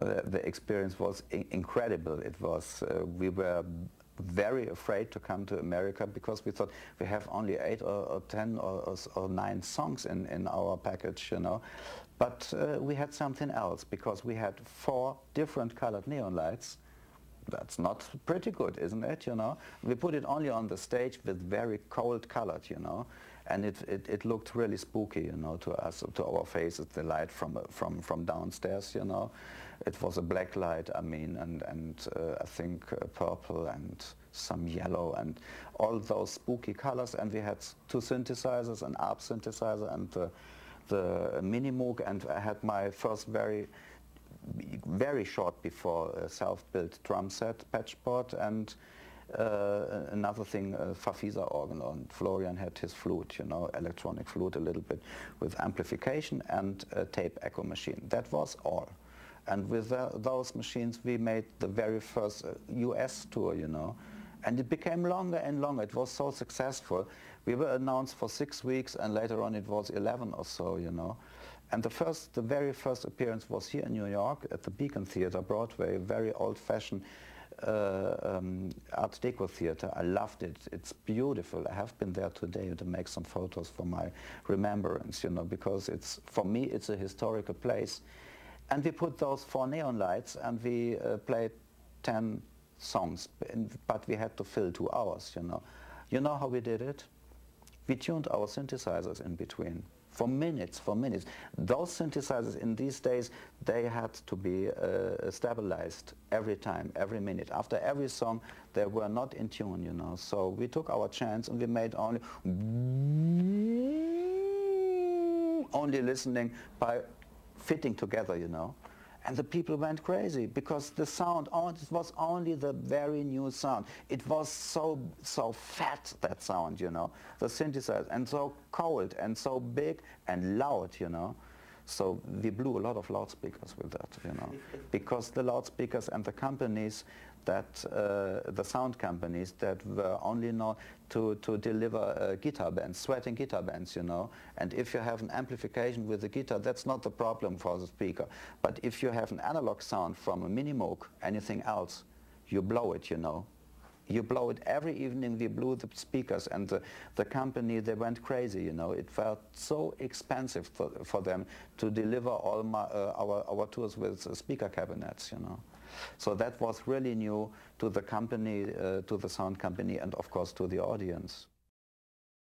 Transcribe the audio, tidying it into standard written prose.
The experience was incredible. It was, we were very afraid to come to America because we thought we have only 8 or 10 or 9 songs in our package, you know. But we had something else because we had 4 different colored neon lights. That's not pretty good, isn't it, you know? We put it only on the stage with very cold colored, you know, and it looked really spooky, you know, to us, to our faces, the light from downstairs, you know. It was a black light, I mean, and I think purple and some yellow and all those spooky colors, and we had 2 synthesizers, an ARP synthesizer and the Mini Moog, and I had my first very short before self-built drum set, patchboard, and another thing, Farfisa organ, and Florian had his flute, you know, electronic flute a little bit with amplification and a tape echo machine. That was all. And with those machines we made the very first US tour, you know, and it became longer and longer. It was so successful. We were announced for 6 weeks and later on it was 11 or so, you know. And the very first appearance was here in New York at the Beacon Theater, Broadway, a very old-fashioned Art Deco theater. I loved it. It's beautiful. I have been there today to make some photos for my remembrance, you know, because it's, for me, it's a historical place. And we put those 4 neon lights and we played 10 songs, but we had to fill 2 hours, you know. You know how we did it? We tuned our synthesizers in between. For minutes, for minutes. Those synthesizers in these days, they had to be stabilized every time, every minute. After every song, they were not in tune, you know. So we took our chance and we made only listening by fitting together, you know. And the people went crazy because the sound, it was only the very new sound. It was so fat, that sound, you know, the synthesizer, and so cold and so big and loud, you know. So we blew a lot of loudspeakers with that, you know, because the loudspeakers and the companies that, the sound companies that were only known to deliver guitar bands, sweating guitar bands, you know. And if you have an amplification with the guitar, that's not the problem for the speaker. But if you have an analog sound from a Mini Moog, anything else, you blow it, you know. You blow it. Every evening we blew the speakers, and the company, they went crazy, you know. It felt so expensive for them to deliver all our tours with speaker cabinets, you know. So that was really new to the company, to the sound company, and of course to the audience.